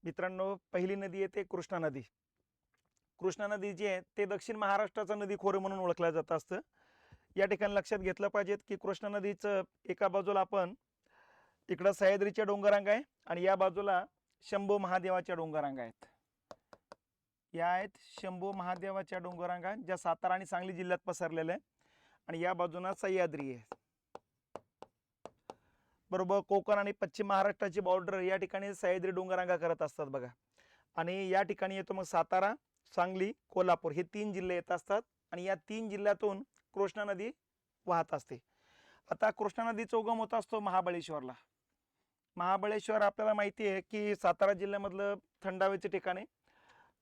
मित्रांनो, पहिली नदी येते कृष्णा नदी. कृष्णा नदी जी आहे ते दक्षिण महाराष्ट्राचं नदी खोरे म्हणून ओळखलं जात असतं. या ठिकाणी लक्षात घेतलं पाहिजे की कृष्णा नदीचं एका बाजूला आपण इकडं सह्याद्रीच्या डोंगररांगा आहे आणि या बाजूला शंभू महादेवाच्या डोंगररांगा आहेत. या आहेत शंभू महादेवाच्या डोंगररांगा ज्या सातारा आणि सांगली जिल्ह्यात पसरलेल्या आहे आणि या बाजूला सह्याद्री आहे. बरोबर कोकण आणि पश्चिम महाराष्ट्राची बॉर्डर या ठिकाणी सह्याद्री डोंगररांगा करत असतात बघा. आणि या ठिकाणी येतो मग सातारा, सांगली, कोल्हापूर हे 3 जिल्हे येत असतात आणि या 3 जिल्ह्यातून कृष्णा नदी वाहत असते. आता कृष्णा नदीचा उगम होत असतो महाबळेश्वरला. महाबळेश्वर आपल्याला माहिती आहे की सातारा जिल्ह्यामधलं थंड हवेचं ठिकाण आहे,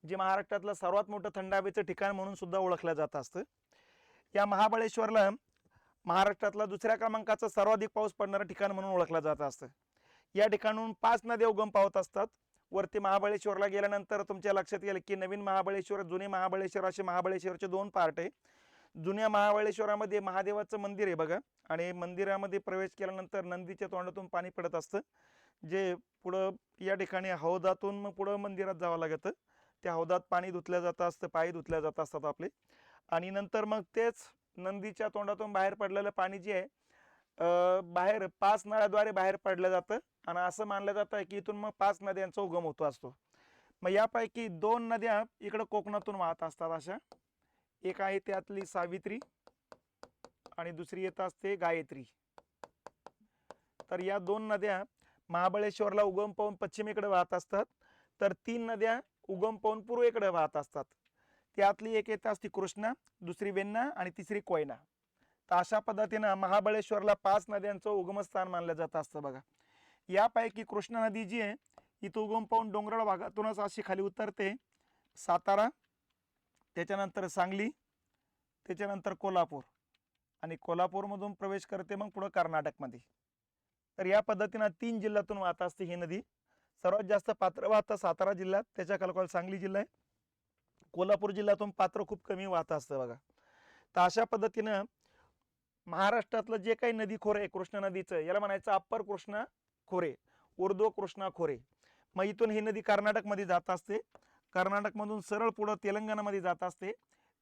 जे महाराष्ट्रातलं सर्वात मोठं थंड हवेचं ठिकाण म्हणून सुद्धा ओळखलं जात असतं. या महाबळेश्वरला महाराष्ट्रातला दुसऱ्या क्रमांकाचं सर्वाधिक पाऊस पडणारं ठिकाण म्हणून ओळखलं जात असतं. या ठिकाणून 5 नद्या उगम पावत असतात. वरती महाबळेश्वरला गेल्यानंतर तुमच्या लक्षात येईल की नवीन महाबळेश्वर, जुने महाबळेश्वर असे महाबळेश्वरचे 2 पार्ट आहे. जुन्या महाबळेश्वरामध्ये महादेवाचं मंदिर आहे बघा आणि मंदिरामध्ये प्रवेश केल्यानंतर नंदीच्या तोंडातून पाणी पडत असतं, जे पुढं या ठिकाणी हौदातून मग पुढं मंदिरात जावं लागतं. त्या हौदात पाणी धुतलं जातं असतं, पाय धुतल्या जात असतात आपले आणि नंतर मग तेच नंदीच्या तोंडातून बाहेर पडलेलं पाणी जे आहे बाहेर 5 नळ्याद्वारे बाहेर पडलं जातं आणि असं मानलं जातं की इथून मग 5 नद्यांचा उगम होतो असतो. मग यापैकी 2 नद्या इकडं कोकणातून वाहत असतात. अशा एक आहे त्यातली सावित्री आणि दुसरी येत असते गायत्री. तर या 2 नद्या महाबळेश्वरला उगम पावून पश्चिमेकडे वाहत असतात, तर 3 नद्या उगम पावून पूर्वेकडे वाहत असतात. त्यातली एक येत असते कृष्णा, दुसरी वेण्णा आणि तिसरी कोयना. तर अशा पद्धतीनं महाबळेश्वरला 5 नद्यांचं उगमस्थान मानलं जात असतं बघा. यापैकी कृष्णा नदी जी आहे इथं उगम पावून डोंगराळ भागातूनच अशी खाली उतरते सातारा, त्याच्यानंतर सांगली, त्याच्यानंतर कोल्हापूर आणि कोल्हापूरमधून प्रवेश करते मग पुढं कर्नाटकमध्ये. तर या पद्धतीनं 3 जिल्ह्यातून वाहत असते ही नदी. सर्वात जास्त पात्र वाहतं सातारा जिल्ह्यात, त्याच्या खालोखाल सांगली जिल्हा आहे. कोल्हापूर जिल्ह्यातून पात्र खूप कमी वाहत असतं बघा. तर अशा पद्धतीनं महाराष्ट्रातलं जे काही नदी खोरे आहे कृष्णा नदीचं, याला म्हणायचं अप्पर कृष्णा खोरे, उर्ध्व कृष्णा खोरे. मग इथून ही नदी कर्नाटकमध्ये जात असते, कर्नाटकमधून सरळ पुढं तेलंगणामध्ये जात असते,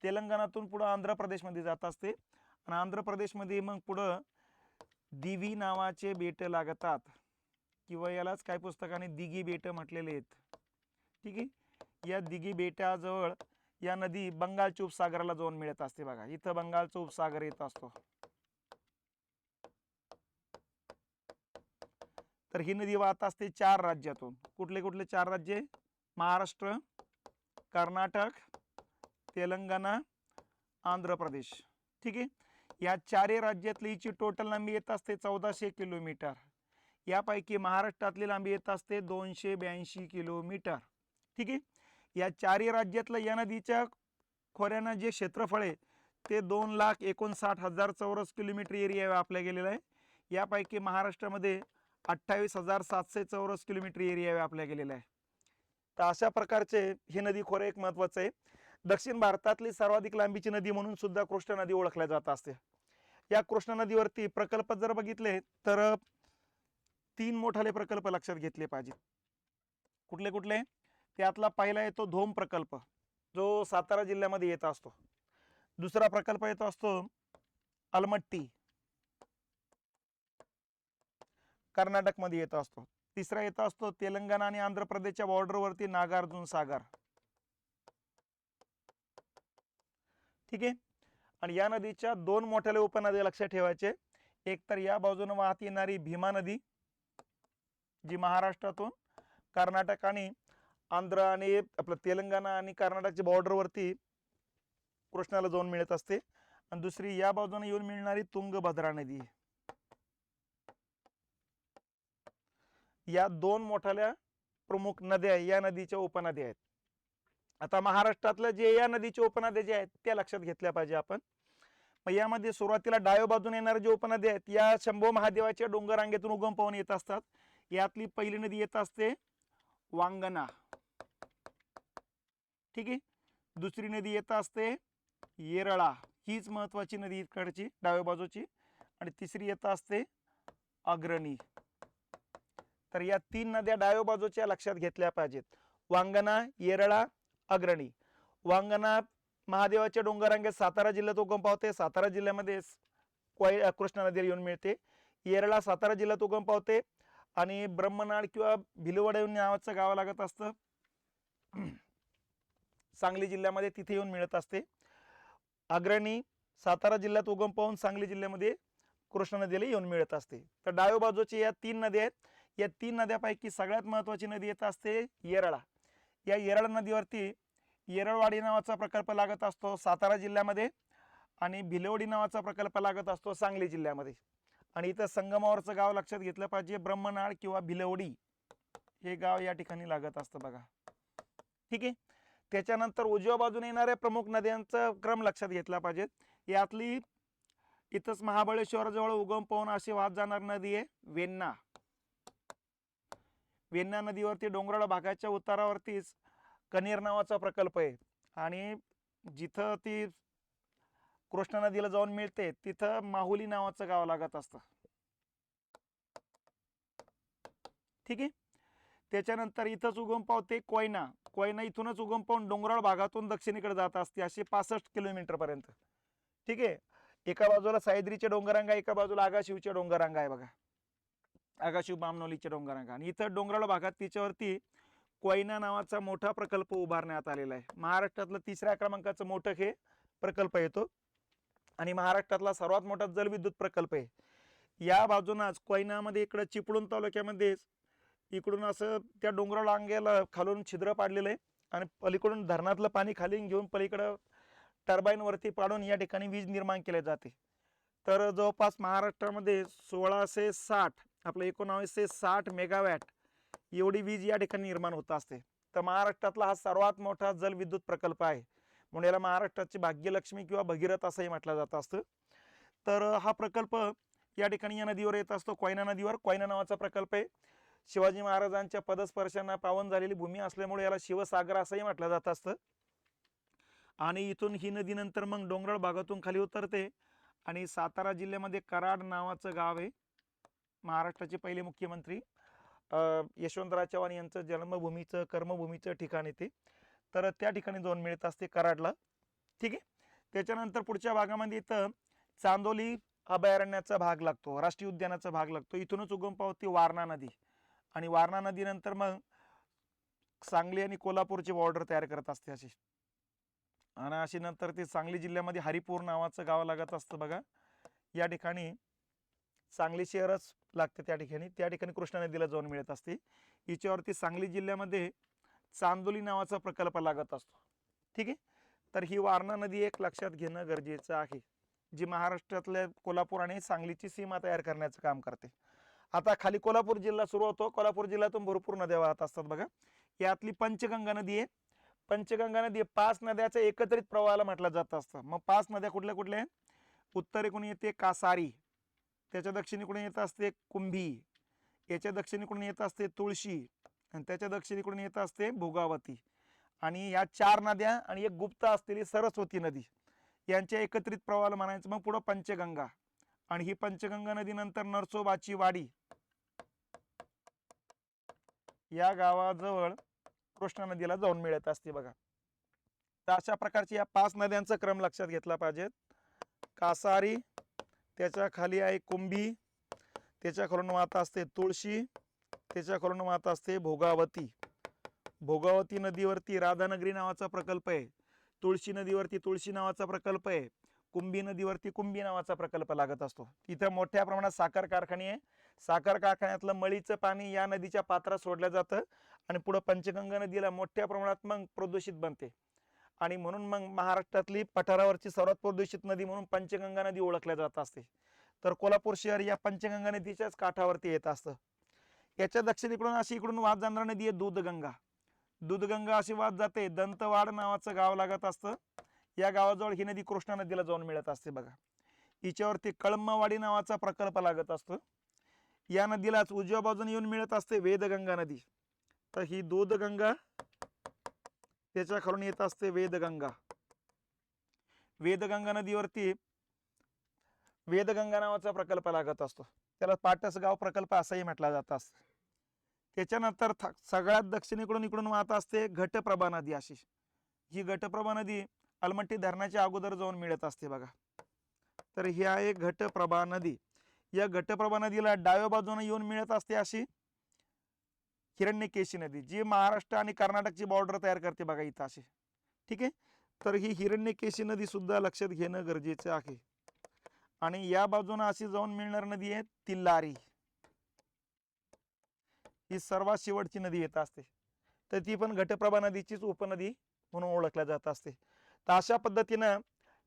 तेलंगणातून पुढं आंध्र प्रदेशमध्ये जात असते आणि आंध्र प्रदेशमध्ये मग पुढं दिवी नावाचे बेट लागतात किंवा यालाच काही पुस्तकाने दिघी बेट म्हटलेले आहेत. ठीक आहे, या दिघी बेटाजवळ या नदी बंगालच्या उपसागराला जाऊन मिळत असते बघा. इथं बंगालचा उपसागर येत असतो. तर ही नदी वाहत असते 4 राज्यातून. कुठले कुठले 4 राज्य? महाराष्ट्र, कर्नाटक, तेलंगणा, आंध्र प्रदेश. ठीक आहे, या 4 राज्यातली हिची टोटल लांबी येत असते 1400 किलोमीटर. यापैकी महाराष्ट्रातली लांबी येत असते 282 किलोमीटर. ठीक आहे, या 4 राज्यातलं या नदीच्या खोऱ्यानं जे क्षेत्रफळ आहे ते 2,59,000 चौरस किलोमीटर एरिया व्यापला गेलेला आहे. यापैकी महाराष्ट्रामध्ये 28,700 चौरस किलोमीटर एरिया व्यापला गेलेला आहे. तर अशा प्रकारचे हे नदी खोरे एक महत्वाचं आहे. दक्षिण भारतातली सर्वाधिक लांबीची नदी म्हणून सुद्धा कृष्णा नदी ओळखल्या जात असते. या कृष्णा नदीवरती प्रकल्प जर बघितले तर 3 मोठाले प्रकल्प लक्षात घेतले पाहिजे. कुठले कुठले? त्यातला पहिला येतो धोम प्रकल्प, जो सातारा जिल्ह्यामध्ये येत असतो. दुसरा प्रकल्प येतो असतो अलमट्टी, कर्नाटकमध्ये येत असतो. तिसरा येत असतो तेलंगणा आणि आंध्र प्रदेशच्या बॉर्डरवरती नागार्जुन सागर. ठीक आहे, आणि या नदीच्या 2 मोठ्या उपनद्या लक्षात ठेवायचे. एक तर या बाजूने वाहत येणारी भीमा नदी, जी महाराष्ट्रातून कर्नाटक आणि आंध्र आणि आपलं तेलंगणा आणि कर्नाटकच्या बॉर्डरवरती कृष्णाला जाऊन मिळत असते, आणि दुसरी या बाजूने येऊन मिळणारी तुंगभद्रा नदी. या 2 मोठ्या प्रमुख नद्या या नदीच्या उपनद्या आहेत. आता महाराष्ट्रातल्या जे या नदीच्या उपनद्या जे आहेत त्या लक्षात घेतल्या पाहिजे आपण. मग यामध्ये सुरुवातीला डाव्या बाजूने येणाऱ्या जे उपनद्या आहेत या शंभू महादेवाच्या डोंगर रांगेतून उगम पावून येत असतात. यातली पहिली नदी येत असते वांगणा. ठीक आहे, दुसरी नदी येत असते येरळा, हीच महत्वाची नदी इकडची डाव्या बाजूची, आणि तिसरी येत असते अग्रणी. तर या 3 नद्या डाव्या बाजूच्या लक्षात घेतल्या पाहिजेत. वांगणा, येरळा, अग्रणी. वांगणा महादेवाच्या डोंगररांगेत सातारा जिल्ह्यात उगम पावते. सातारा जिल्ह्यामध्ये कृष्णा नदीला येऊन मिळते. येरळा सातारा जिल्ह्यात उगम पावते आणि ब्रह्मनाळ किंवा भिलवडे नावाचं गाव लागत असतं सांगली जिल्ह्यामध्ये, तिथे येऊन मिळत असते. अग्रणी सातारा जिल्ह्यात उगम पावून सांगली जिल्ह्यामध्ये कृष्णा नदीला येऊन मिळत असते. तर डाव्या बाजूची या 3 नद्या आहेत. या 3 नद्यापैकी सगळ्यात महत्वाची नदी येत असते येरळा. या येरळा नदीवरती येरळवाडी नावाचा प्रकल्प लागत असतो सातारा जिल्ह्यामध्ये आणि भिलवडी नावाचा प्रकल्प लागत असतो सांगली जिल्ह्यामध्ये. आणि इथं संगमावरचं गाव लक्षात घेतलं पाहिजे, ब्रह्मनाळ किंवा भिलवडी हे गाव या ठिकाणी लागत असतं बघा. ठीक आहे. त्याच्यानंतर उजव्या बाजूने येणाऱ्या प्रमुख नद्यांचा क्रम लक्षात घेतला पाहिजे. यातली इथंच महाबळेश्वर जवळ उगम पावून अशी वाहत जाणार नदी आहे वेण्णा. वेण्णा नदीवरती डोंगराळ भागाच्या उतारावरतीच कनेर नावाचा प्रकल्प आहे आणि जिथं ती कृष्णा नदीला जाऊन मिळते तिथं माहुली नावाचं गाव लागत असतं. ठीक आहे. त्याच्यानंतर इथंच उगम पावते कोयना. कोयना इथूनच उगम पावून डोंगराळ भागातून दक्षिणेकडे जात असते अशी 65 किलोमीटर पर्यंत. ठीक आहे. एका बाजूला सह्याद्रीचे डोंगररांगा, एका बाजूला आगाशिवचे डोंगररांगा आहे बघा, आगाशिव बामणोलीचे डोंगररांगा. आणि इथं डोंगराळ भागात तिच्यावरती कोयना नावाचा मोठा प्रकल्प उभारण्यात आलेला आहे. महाराष्ट्रातलं 3ऱ्या क्रमांकाचं मोठं हे प्रकल्प येतो आणि महाराष्ट्रातला सर्वात मोठा जलविद्युत प्रकल्प आहे. या बाजूनच कोयनामध्ये इकडं चिपळूण तालुक्यामध्ये इकडून असं त्या डोंगराळ रांगेला खालून छिद्र पाडलेलं आहे आणि पलीकडून धरणातलं पाणी खाली घेऊन पलीकडं टर्बाईन वरती पाडून या ठिकाणी वीज निर्माण केली जाते. तर जवळपास महाराष्ट्रामध्ये 1660 आपलं 1960 मेगावॅट एवढी वीज या ठिकाणी निर्माण होत असते. तर महाराष्ट्रातला हा सर्वात मोठा जलविद्युत प्रकल्प आहे म्हणून याला महाराष्ट्राची भाग्यलक्ष्मी किंवा भगीरथ असंही म्हटलं जात असतं. तर हा प्रकल्प या ठिकाणी या नदीवर येत असतो, कोयना नदीवर. कोयना नावाचा प्रकल्प आहे. शिवाजी महाराजांच्या पदस्पर्शांना पावन झालेली भूमी असल्यामुळे याला शिवसागर असंही म्हटलं जात असतं. आणि इथून ही नदी नंतर मग डोंगराळ भागातून खाली उतरते आणि सातारा जिल्ह्यामध्ये कराड नावाचं गाव आहे. महाराष्ट्राचे पहिले मुख्यमंत्री यशवंतराव चव्हाण यांचं जन्मभूमीचं कर्मभूमीचं ठिकाण येते. तर त्या ठिकाणी जाऊन मिळत असते कराडला. ठीक आहे. त्याच्यानंतर पुढच्या भागामध्ये इथं चांदोली अभयारण्याचा भाग लागतो, राष्ट्रीय उद्यानाचा भाग लागतो. इथूनच उगम पावते वारणा नदी आणि वारणा नदीनंतर मग सांगली आणि कोल्हापूरची बॉर्डर तयार करत असते अशी. आणि अशी नंतर ते सांगली जिल्ह्यामध्ये हरिपूर नावाचं गाव लागत असतं बघा. या ठिकाणी सांगली शहरच लागते. त्या ठिकाणी कृष्णा नदीला जाऊन मिळत असते. हिच्यावरती सांगली जिल्ह्यामध्ये चांदोली नावाचा प्रकल्प लागत असतो. ठीक आहे. तर ही वारणा नदी एक लक्षात घेणं गरजेचं आहे, जी महाराष्ट्रातल्या कोल्हापूर आणि सांगलीची सीमा तयार करण्याचं काम करते. आता खाली कोल्हापूर जिल्हा सुरू होतो. कोल्हापूर जिल्ह्यातून भरपूर नद्या वाहत असतात बघा. यातली पंचगंगा नदी आहे. पंचगंगा नदी 5 नद्याचं एकत्रित प्रवाहाला म्हटलं जात असतं. मग 5 नद्या कुठल्या कुठल्या? उत्तरेकडून येते कासारी, त्याच्या दक्षिणेकडून येत असते कुंभी, याच्या दक्षिणेकडून येत असते तुळशी आणि त्याच्या दक्षिणेकडून येत असते भोगावती. आणि या 4 नद्या आणि एक गुप्त असलेली सरस्वती नदी यांच्या एकत्रित प्रवाहाला म्हणायचं मग पुढं पंचगंगा. आणि ही पंचगंगा नदी नंतर नरसोबाची वाडी या गावाजवळ कृष्णा नदीला जाऊन मिळत असते बघा. तर अशा प्रकारची या 5 नद्यांचा क्रम लक्षात घेतला पाहिजे. कासारी, त्याच्या खाली आहे कुंभी, त्याच्या खालून वाहत असते तुळशी, त्याच्या खालून वाहत असते भोगावती. भोगावती नदीवरती राधानगरी नावाचा प्रकल्प आहे. तुळशी नदीवरती तुळशी नावाचा प्रकल्प आहे. कुंभी नदीवरती कुंभी नावाचा प्रकल्प लागत असतो. तिथे मोठ्या प्रमाणात साखर कारखाने आहे. साखर कारखान्यातलं मळीचं पाणी या नदीच्या पात्रात सोडलं जातं आणि पुढे पंचगंगा नदीला मोठ्या प्रमाणात मग प्रदूषित बनते आणि म्हणून मग महाराष्ट्रातली पठारावरची सर्वात प्रदूषित नदी म्हणून पंचगंगा नदी ओळखल्या जात असते. तर कोल्हापूर शहर या पंचगंगा नदीच्याच काठावरती येत असतं. याच्या दक्षिणेकडून अशी इकडून वाहत जाणारी नदी आहे दूधगंगा. दूधगंगा अशी वाहत जाते. दंतवाड नावाचं गाव लागत असतं. या गावाजवळ ही नदी कृष्णा नदीला जाऊन मिळत असते बघा. हिच्यावरती कळमवाडी नावाचा प्रकल्प लागत असतो. या नदीलाच उजव्या बाजूने येऊन मिळत असते वेदगंगा नदी. तर ही दूधगंगा, त्याच्या खालून येत असते वेदगंगा. वेदगंगा नदीवरती वेदगंगा नावाचा प्रकल्प लागत असतो. त्याला पाटसगाव प्रकल्प असंही म्हटलं जात असतं. त्याच्यानंतर सगळ्यात दक्षिणेकडून इकडून वाहत असते घटप्रभा नदी अशी. ही घटप्रभा नदी अलमट्टी धरणाच्या अगोदर जाऊन मिळत असते बघा. तर ही आहे घटप्रभा नदी. या घटप्रभा नदीला डाव्या बाजूने येऊन मिळत असते अशी हिरण्यकेशी नदी, जी महाराष्ट्र आणि कर्नाटकची बॉर्डर तयार करते बघा इथं अशी. ठीक आहे. तर ही हिरण्यकेशी नदी सुद्धा लक्षात घेणं गरजेचं आहे. आणि या बाजूने अशी जाऊन मिळणार नदी आहे तिल्लारी. ही सर्वात शेवटची नदी येत असते. तर ती पण घटप्रभा नदीचीच उपनदी म्हणून ओळखल्या जात असते. तर अशा पद्धतीनं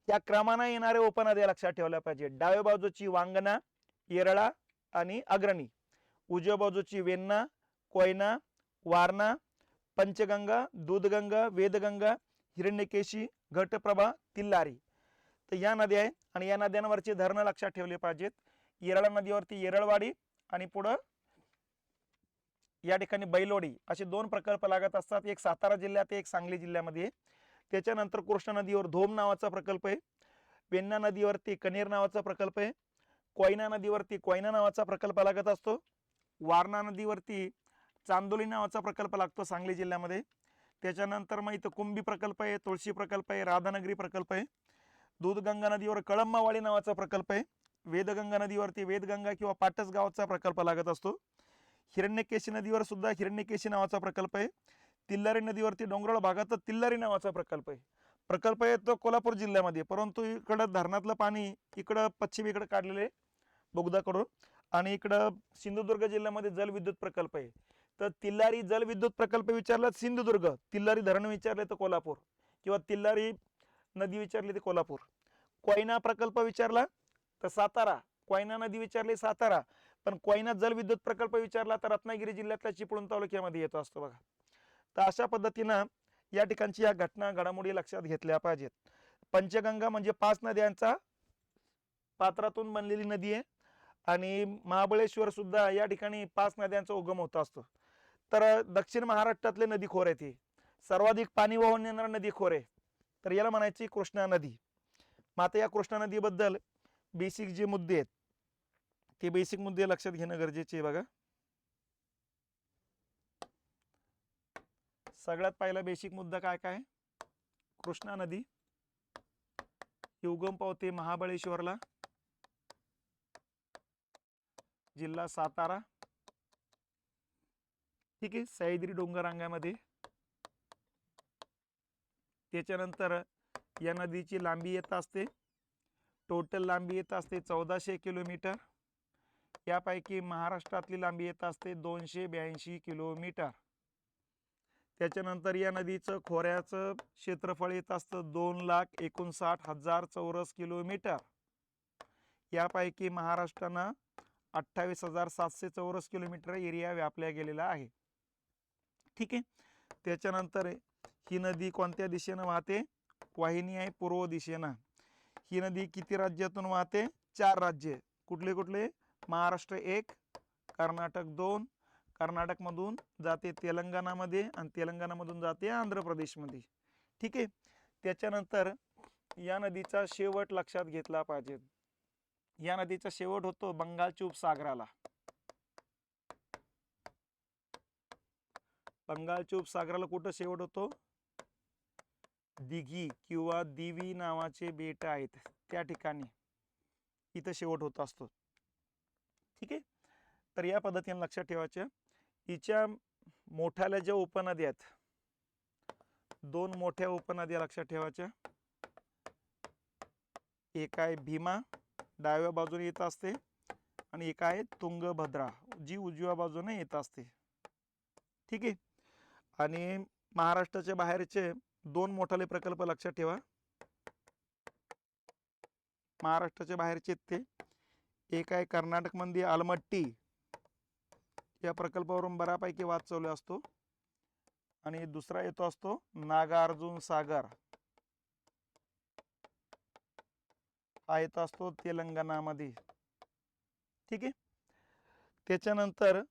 या क्रमानं येणाऱ्या उपनद्या लक्षात ठेवल्या पाहिजे. डाव्या बाजूची वांगणा, येरळा आणि अग्रणी. उजव्या बाजूची वेण्णा, कोयना, वारणा, पंचगंगा, दूधगंगा, वेदगंगा, हिरण्यकेशी, घटप्रभा, तिल्लारी. तर या नद्या आहेत आणि या नद्यांवरचे धरणं लक्षात ठेवले पाहिजेत. येरळा नदीवरती येरळवाडी आणि पुढं या ठिकाणी बैलोडी असे 2 प्रकल्प लागत असतात. एक सातारा जिल्ह्यात, एक सांगली जिल्ह्यामध्ये. त्याच्यानंतर कृष्णा नदीवर धोम नावाचा प्रकल्प आहे. वेण्णा नदीवरती कनेर नावाचा प्रकल्प आहे. कोयना नदीवरती कोयना नावाचा प्रकल्प लागत असतो. वारणा नदीवरती चांदोली नावाचा प्रकल्प लागतो सांगली जिल्ह्यामध्ये. त्याच्यानंतर मग इथं कुंभी प्रकल्प आहे, तुळशी प्रकल्प आहे, राधानगरी प्रकल्प आहे. दूधगंगा नदीवर कळंबावाडी नावाचा प्रकल्प आहे. वेदगंगा नदीवरती वेदगंगा किंवा पाटस गावाचा प्रकल्प लागत असतो. हिरण्यकेशी नदीवर सुद्धा हिरण्यकेशी नावाचा प्रकल्प आहे. तिल्लारी नदीवरती डोंगराळ भागात तिल्लारी नावाचा प्रकल्प आहे. प्रकल्प आहे तो कोल्हापूर जिल्ह्यामध्ये, परंतु इकडं धरणातलं पाणी इकडं पश्चिमेकडे काढलेले बोगदाकडून आणि इकडं सिंधुदुर्ग जिल्ह्यामध्ये जलविद्युत प्रकल्प आहे. तर तिल्लारी जलविद्युत प्रकल्प विचारला सिंधुदुर्ग, तिल्लारी धरण विचारले तर कोल्हापूर, किंवा तिल्लारी नदी विचारली तर कोल्हापूर. कोयना प्रकल्प विचारला तर सातारा, कोयना नदी विचारली सातारा, पण कोयना जलविद्युत प्रकल्प विचारला तर रत्नागिरी जिल्ह्यातल्या चिपळूण तालुक्यामध्ये येतो असतो बघा. तर अशा पद्धतीनं या ठिकाणची या घटना घडामोडी लक्षात घेतल्या पाहिजेत. पंचगंगा म्हणजे 5 नद्यांचा पात्रातून बनलेली नदी आहे आणि महाबळेश्वर सुद्धा या ठिकाणी 5 नद्यांचा उगम होत असतो. तर दक्षिण महाराष्ट्रातले नदी खोर आहे ती सर्वाधिक पाणी वाहून येणारा नदी खोर आहे. तर याला म्हणायची कृष्णा नदी. मग आता या कृष्णा नदीबद्दल बेसिक जे मुद्दे आहेत ते बेसिक मुद्दे लक्षात घेणं गरजेचे आहे बघा. सगळ्यात पहिला बेसिक मुद्दा काय काय? कृष्णा नदी ही उगम पावते महाबळेश्वरला, जिल्हा सातारा. ठीक आहे, सह्याद्री डोंगररांगामध्ये. त्याच्यानंतर या नदीची लांबी येत असते, टोटल लांबी येत असते 1400 किलोमीटर. यापैकी महाराष्ट्रातली लांबी येत असते 282 किलोमीटर. त्याच्यानंतर या नदीचं खोऱ्याचं क्षेत्रफळ येत असतं 2,59,000 चौरस किलोमीटर. यापैकी महाराष्ट्रानं 28,700 चौरस किलोमीटर एरिया व्यापल्या गेलेला आहे. ठीक आहे. त्याच्यानंतर ही नदी कोणत्या दिशेनं वाहते? वाहिनी आहे पूर्व दिशेनं. ही नदी किती राज्यातून वाहते? 4 राज्ये. कुठले कुठले? महाराष्ट्र 1, कर्नाटक 2, कर्नाटकमधून जाते तेलंगणामध्ये आणि तेलंगणामधून जाते आंध्र प्रदेशमध्ये. ठीक आहे. त्याच्यानंतर या नदीचा शेवट लक्षात घेतला पाहिजे. या नदीचा शेवट होतो बंगालच्या उपसागराला. बंगालच्या उपसागराला कुठं शेवट होतो? दिघी किंवा दिवी नावाचे बेट आहेत त्या ठिकाणी इथं शेवट होत असतो. ठीक आहे. तर या पद्धतीने लक्षात ठेवायचं. हिच्या मोठ्याल्या ज्या उपनद्या आहेत, 2 मोठ्या उपनद्या लक्षात ठेवायच्या. एक आहे भीमा, डाव्या बाजूने येत असते, आणि एक आहे तुंगभद्रा, जी उजव्या बाजूने येत असते. ठीक आहे. आणि महाराष्ट्राच्या बाहेरचे 2 मोठाले प्रकल्प लक्षात ठेवा. महाराष्ट्राच्या बाहेरचे ते एक आहे कर्नाटक मध्ये आलमट्टी, या प्रकल्पावरून बऱ्यापैकी वाद चालू असतो. आणि दुसरा येतो असतो नागार्जुन सागर, हा येतो असतो तेलंगणामध्ये. ठीक आहे. त्याच्यानंतर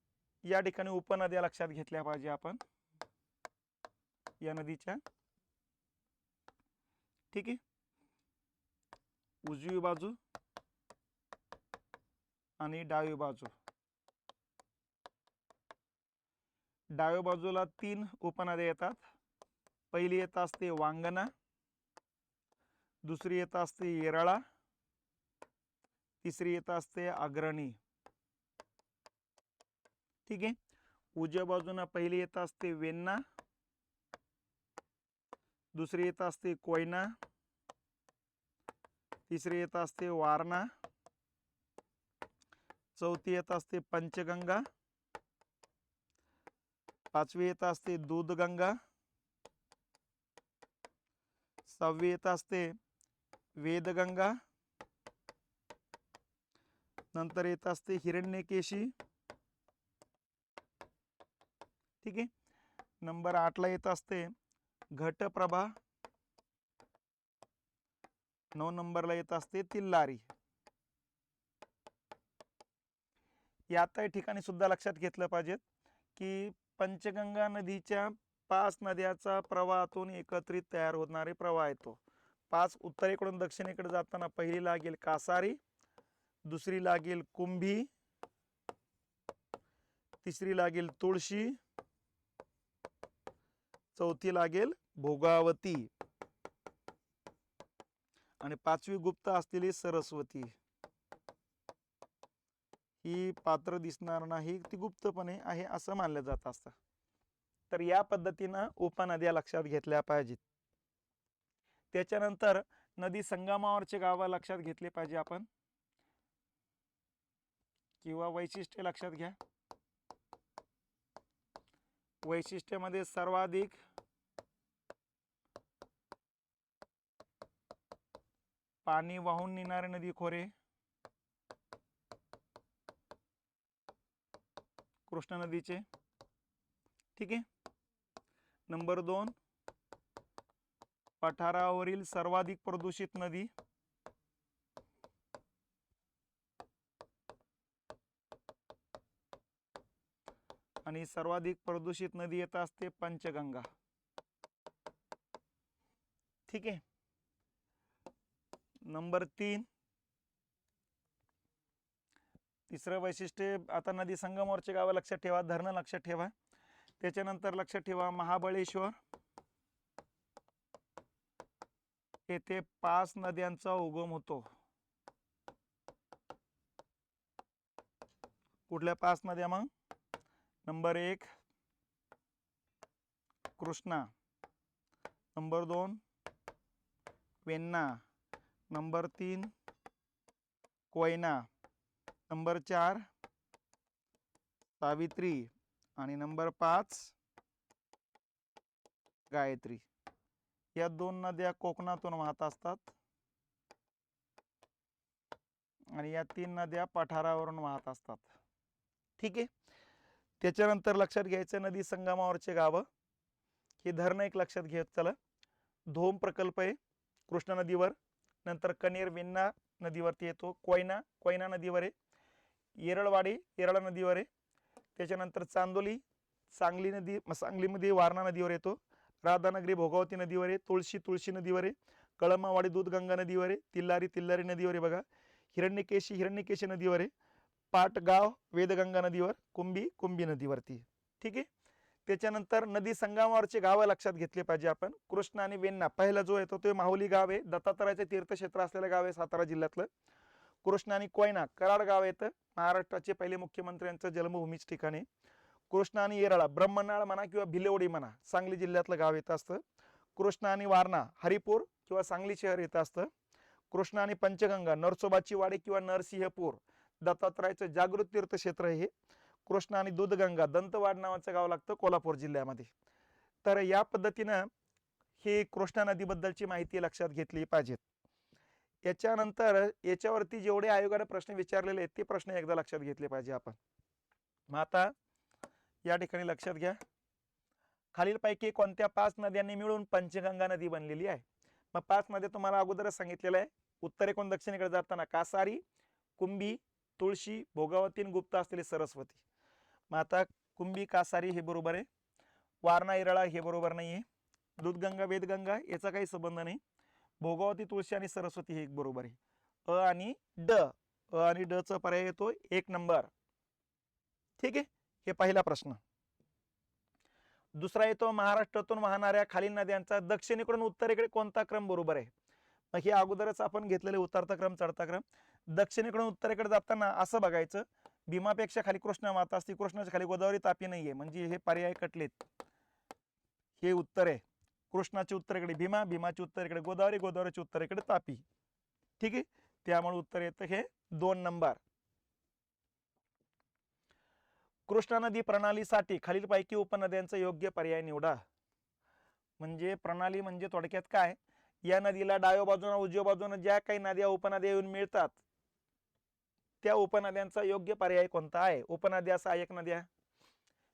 या ठिकाणी उपनद्या लक्षात घेतल्या पाहिजे आपण या नदीच्या. ठीक आहे. उजवी बाजू आणि डावी बाजू. डाव्या बाजूला 3 उपनद्या येतात. पहिली येत असते वांगणा, दुसरी येत असते येरळा, तिसरी येत असते अग्रणी. ठीक आहे. उजव्या बाजूला पहिली येत असते वेण्णा, दुसरी येत असते कोयना, तिसरी येत असते वारणा, चौथी येत असते पंचगंगा, पाचवी येत असते दूधगंगा, सहावी येत असते वेदगंगा, नंतर येत असते हिरण्यकेशी. ठीक आहे. नंबर 8 ला येत असते घटप्रभा, 9 नंबरला येत असते तिल्लारी. यात ठिकाणी सुद्धा लक्षात घेतलं पाहिजे की पंचगंगा नदीच्या 5 नद्याचा प्रवाहातून एकत्रित तयार होणारे प्रवाह येतो. 5 उत्तरेकडून दक्षिणेकडे जाताना पहिली लागेल कासारी, दुसरी लागेल कुंभी, तिसरी लागेल तुळशी, चौथी लागेल भोगावती आणि 5वी गुप्त असलेली सरस्वती. ही पात्र दिसणार नाही, ती गुप्तपणे आहे असं मानलं जात असतं. तर या पद्धतीनं उपनद्या लक्षात घेतल्या पाहिजेत. त्याच्यानंतर नदी संगमावरचे गाव लक्षात घेतले पाहिजे आपण, किंवा वैशिष्ट्य लक्षात घ्या. वैशिष्ट्यामध्ये सर्वाधिक पाणी वाहून नेणारे नदी खोरे कृष्णा नदीचे. ठीक आहे. नंबर 2 पठारावरील सर्वाधिक प्रदूषित नदी आणि सर्वाधिक प्रदूषित नदी येत असते पंचगंगा. ठीक आहे. नंबर 3 तिसरं वैशिष्ट्य, आता नदी संगमावरचे गाव लक्षात ठेवा, धरणं लक्षात ठेवा. त्याच्यानंतर लक्षात ठेवा महाबळेश्वर येथे 5 नद्यांचा उगम होतो. कुठल्या 5 नद्या मग? Number 1 Krishna, number 2 Venna, number 3 Koyna, number 4 Savitri आणि नंबर 5 गायत्री. या 2 नद्या कोकणातून वाहत असतात आणि या 3 नद्या पठारावरून वाहत असतात. ठीक आहे. त्याच्यानंतर लक्षात घ्यायचं नदी संगमावरचे गाव. हे धरण एक लक्षात घेत चला. धोम प्रकल्प आहे कृष्णा नदीवर, नंतर कनेर वेण्णा नदीवरती येतो, कोयना कोयना नदीवर आहे, येरळवाडी येरळा नदीवर आहे, त्याच्यानंतर चांदोली सांगली नदी सांगलीमध्ये वारणा नदीवर येतो, राधानगरी भोगावती नदीवर आहे, तुळशी तुळशी नदीवर आहे, कळमावाडी दूधगंगा नदीवर आहे, तिल्लारी तिल्लारी नदीवर आहे बघा, हिरण्यकेशी हिरण्यकेशी नदीवर आहे, पाटगाव वेदगंगा नदीवर, कुंभी कुंभी नदीवरती. ठीक आहे. त्याच्यानंतर नदी संगमावरचे गाव लक्षात घेतले पाहिजे आपण. कृष्णा आणि वेण्णा पहिला जो येतो तो माहुली गाव आहे, दत्तात्रयाचे तीर्थक्षेत्र असलेलं गाव आहे सातारा जिल्ह्यातलं. कृष्णा आणि कोयना कराड गाव येतं, महाराष्ट्राचे पहिले मुख्यमंत्र्यांचं जन्मभूमीच ठिकाणी. कृष्णा आणि येरळा ब्रह्मनाळ म्हणा किंवा भिलवडी म्हणा सांगली जिल्ह्यातलं गाव येत असतं. कृष्णा आणि वारणा हरिपूर किंवा सांगली शहर येत असतं. कृष्णा आणि पंचगंगा नरसोबाची वाडी किंवा नरसिंहपूर दत्तात्रयाचं जागृत तीर्थक्षेत्र हे. कृष्णा आणि दूधगंगा दंतवाड नावाचं गाव लागतं कोल्हापूर जिल्ह्यामध्ये. तर या पद्धतीनं ही कृष्णा नदीबद्दलची माहिती लक्षात घेतली पाहिजे. याच्यानंतर याच्यावरती जेवढे आयोगाने प्रश्न विचारलेले आहेत ते प्रश्न एकदा लक्षात घेतले पाहिजे आपण. मग आता या ठिकाणी लक्षात घ्या, खालीलपैकी कोणत्या 5 नद्यांनी मिळून पंचगंगा नदी बनलेली आहे? मग 5 नद्या तुम्हाला अगोदरच सांगितलेलं आहे. उत्तरेकडून दक्षिणेकडे जाताना कासारी, कुंभी, तुळशी, भोगावती आणि गुप्त असलेली सरस्वती. मग आता कुंभी कासारी हे बरोबर आहे, वारणा येरळा हे बरोबर नाहीये, दूधगंगा वेदगंगा याचा काही संबंध नाही, भोगावती तुळशी आणि सरस्वती हे एक बरोबर आहे. अ आणि ड, अ आणि ड चा पर्याय येतो 1 नंबर. ठीक आहे. हे पहिला प्रश्न. दुसरा येतो महाराष्ट्रातून वाहणाऱ्या खालील नद्यांचा दक्षिणेकडून उत्तरेकडे कोणता क्रम बरोबर आहे. मग हे अगोदरच आपण घेतलेले उतरता क्रम चढता क्रम. दक्षिणेकडून उत्तरेकडे जाताना असं बघायचं, भीमापेक्षा खाली कृष्णा वाहत असते, कृष्णाच्या खाली गोदावरी तापी नाहीये, म्हणजे हे पर्याय कटलेत. हे उत्तर आहे. कृष्णाच्या उत्तरेकडे भीमा, भीमाच्या उत्तरेकडे गोदावरी, गोदावरीच्या उत्तरेकडे तापी. ठीक आहे, त्यामुळे उत्तर येतं हे 2 नंबर. कृष्णा नदी प्रणालीसाठी खालीलपैकी उपनद्यांचा योग्य पर्याय निवडा. म्हणजे प्रणाली म्हणजे थोडक्यात काय, या नदीला डाव्या बाजूने उजव्या बाजूने ज्या काही नद्या उपनद्या येऊन मिळतात त्या उपनद्यांचा योग्य पर्याय कोणता आहे. उपनद्या सहाय्यक नद्या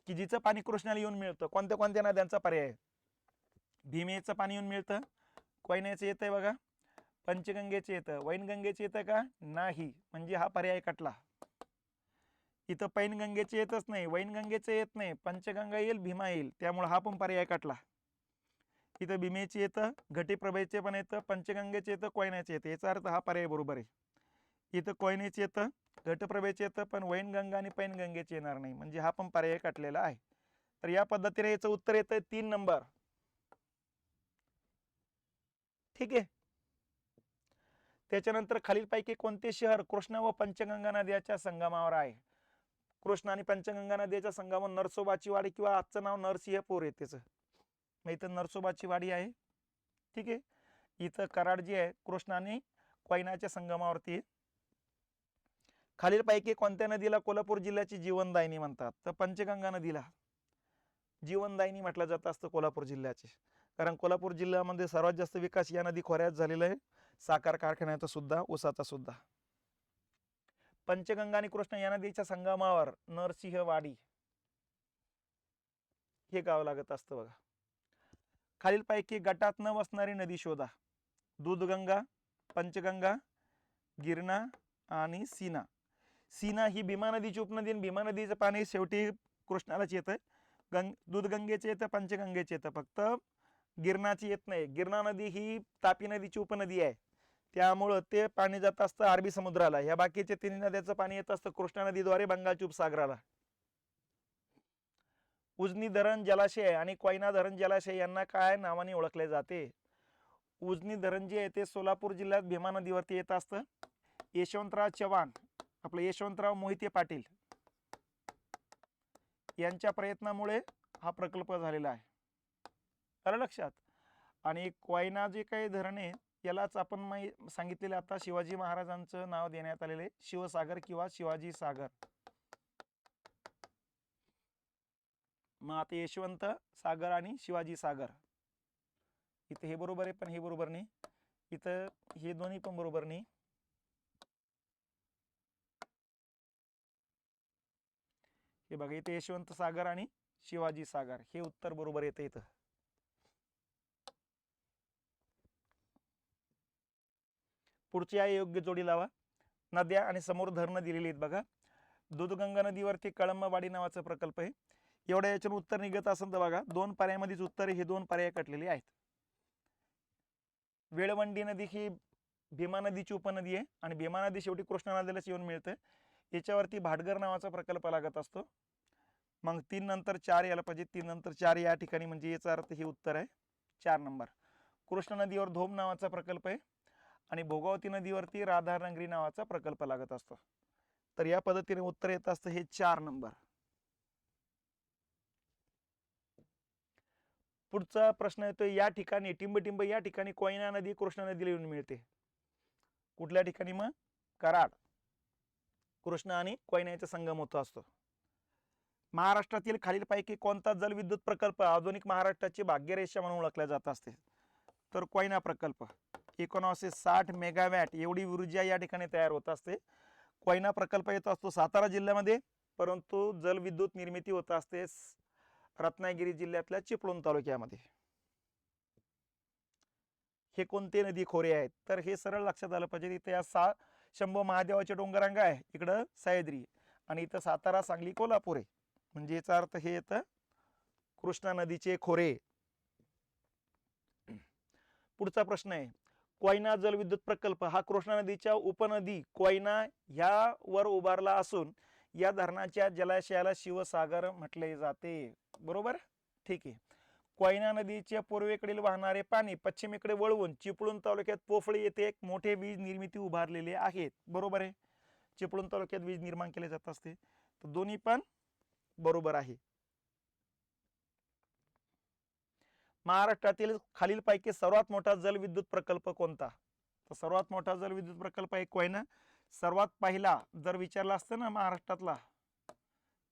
की जिचं पाणी कृष्णाला येऊन मिळतं, कोणत्या कोणत्या नद्यांचा पर्याय. भीमेचं पाणी येऊन मिळतं, कोयनेचं येतंय बघा, पंचगंगेचं येतं, वैनगंगेचं येतं का नाही, म्हणजे हा पर्याय कटला. इथं पैनगंगेचे येतच नाही, वैनगंगेचं येत नाही, पंचगंगा येईल, भीमा येईल, त्यामुळे हा पण पर्याय कटला. इथं भीमेचे येतं, घटीप्रभेचे पण येतं, पंचगंगेचे येतं, कोयनेचे येतं, याचा अर्थ हा पर्याय बरोबर आहे. इथं कोयनेचे येतं, घटप्रभेचे येतं, पण वैनगंगा आणि पैनगंगेचे येणार नाही, म्हणजे हा पण पर्याय कटलेला आहे. तर या पद्धतीने याचं उत्तर येतं 3 नंबर. ठीक आहे. त्याच्यानंतर खालीलपैकी कोणते शहर कृष्णा व पंचगंगा नद्याच्या संगमावर आहे. कृष्णा आणि पंचगंगा नद्याच्या संगमावर नरसोबाची वाडी किंवा आजचं नाव नरसिंहपूर आहे त्याचं. मग इथं नरसोबाची वाडी आहे. ठीक आहे. इथं कराड जी आहे कृष्णा आणि कोयनाच्या संगमावरती. खालीलपैकी कोणत्या नदीला कोल्हापूर जिल्ह्याची जीवनदायिनी म्हणतात. तर पंचगंगा नदीला जीवनदायिनी म्हटलं जात असतं कोल्हापूर जिल्ह्याचे, कारण कोल्हापूर जिल्ह्यामध्ये सर्वात जास्त विकास या नदी खोऱ्यात झालेला आहे, साखर कारखान्याचा सुद्धा, ऊसाचा सुद्धा. पंचगंगा आणि कृष्णा या नदीच्या संगमावर नरसिंहवाडी हे गाव लागत असतं बघा. खालीलपैकी गटात न वसणारी नदी शोधा. दूधगंगा, पंचगंगा, गिरणा आणि सीना. सीना ही भीमा नदीची उपनदी, भीमा नदीचं पाणी शेवटी कृष्णालाच येतं. दूधगंगेचे येतं, पंचगंगेचे येतं, फक्त गिरणाची येत नाही. गिरणा नदी ही तापी नदीची उपनदी आहे, त्यामुळं ते पाणी जात असतं अरबी समुद्राला. या बाकीचे 3 नद्याचं पाणी येत असतं कृष्णा नदीद्वारे बंगालच्या उपसागराला. उजनी धरण जलाशय आणि कोयना धरण जलाशय यांना काय नावाने ओळखले जाते. उजनी धरण जे आहे ते सोलापूर जिल्ह्यात भीमा नदीवरती येत असतं. यशवंतराव चव्हाण, आपलं यशवंतराव मोहिते पाटील यांच्या प्रयत्नामुळे हा प्रकल्प झालेला आहे, आलं लक्षात. आणि कोयना जे काही धरण आहे यालाच आपण सांगितलेलं आता शिवाजी महाराजांचं नाव देण्यात आलेले शिवसागर किंवा शिवाजी सागर. मग आता यशवंत सागर आणि शिवाजी सागर, इथं हे बरोबर आहे पण हे बरोबर नाही, इथं हे दोन्ही पण बरोबर नाही. हे बघा इथे यशवंत सागर आणि शिवाजी सागर हे उत्तर बरोबर येतं इथं. पुढच्या योग्य जोडी लावा. नद्या आणि समोर धरणं दिलेली आहेत बघा. दूधगंगा नदीवरती कळंबवाडी नावाचा प्रकल्प आहे. एवढ्या याच्यानं उत्तर निघत असेल तर बघा 2 पर्यायामध्येच उत्तर हे 2 पर्याय कटलेले आहेत. वेळवंडी नदी ही भीमा नदीची उपनदी आहे आणि भीमा नदी शेवटी कृष्णा नदीलाच येऊन मिळते. याच्यावरती भाटघर नावाचा प्रकल्प लागत असतो. मग 3 नंतर 4 यायला पाहिजे, 3 नंतर 4 या ठिकाणी, म्हणजे याचा अर्थ हे उत्तर आहे 4 नंबर. कृष्णा नदीवर धोम नावाचा प्रकल्प आहे आणि भोगावती नदीवरती राधारंगरी नावाचा प्रकल्प लागत असतो. तर या पद्धतीने उत्तर येत असतं हे 4 नंबर. पुढचा प्रश्न येतोय, या ठिकाणी टिंबटिंब या ठिकाणी कोयना नदी कृष्णा नदीला येऊन मिळते. कुठल्या ठिकाणी? मग कराड. कृष्णा आणि कोयनाचा संगम होतो असतो. महाराष्ट्रातील खालीलपैकी कोणता जलविद्युत प्रकल्प आधुनिक महाराष्ट्राची भाग्यरेषा म्हणून ओळखला जात असते. तर कोयना प्रकल्प 1960 मेगावॅट एवढी ऊर्जा या ठिकाणी तयार होत असते. कोयना प्रकल्प येत असतो सातारा जिल्ह्यामध्ये, परंतु जलविद्युत निर्मिती होत असते रत्नागिरी जिल्ह्यातल्या चिपळूण तालुक्यामध्ये. हे कोणते नदी खोरे आहेत? तर हे सरळ लक्षात आलं पाहिजे. इथे या शंभू महादेवाचे डोंगररांगा आहे, इकडं सह्याद्री, आणि इथं सातारा, सांगली, कोल्हापूर आहे, म्हणजे याचा अर्थ हे येतं कृष्णा नदीचे खोरे. पुढचा प्रश्न आहे, कोयना जलविद्युत प्रकल्प हा कृष्णा नदीच्या उपनदी कोयना ह्यावर उभारला असून या धरणाच्या जलाशयाला शिवसागर म्हटले जाते. बरोबर, ठीक. ठीक आहे. कोयना नदीच्या पूर्वेकडील वाहणारे पाणी पश्चिमेकडे वळवून चिपळूण तालुक्यात पोफळी येथे एक मोठे वीज निर्मिती उभारलेले आहेत. बरोबर आहे. चिपळूण तालुक्यात वीज निर्माण केले जात असते. तर दोन्ही पण बरोबर आहे. महाराष्ट्रातील खालीलपैकी सर्वात मोठा जलविद्युत प्रकल्प कोणता? तर सर्वात मोठा जलविद्युत प्रकल्प आहे कोयना. सर्वात पहिला जर विचारला असतं ना महाराष्ट्रातला,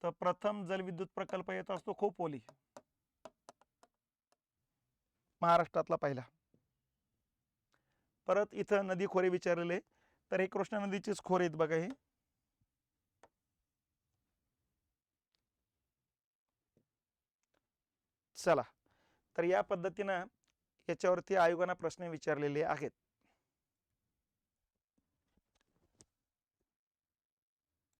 तर प्रथम जलविद्युत प्रकल्प येतो असतो खोपोली, महाराष्ट्रातला पहिला. परत इथं नदी खोरे विचारलेले, तर हे कृष्णा नदीचेच खोरे आहेत बघा हे. चला, तर या पद्धतीनं याच्यावरती आयोगाने प्रश्न विचारलेले आहेत.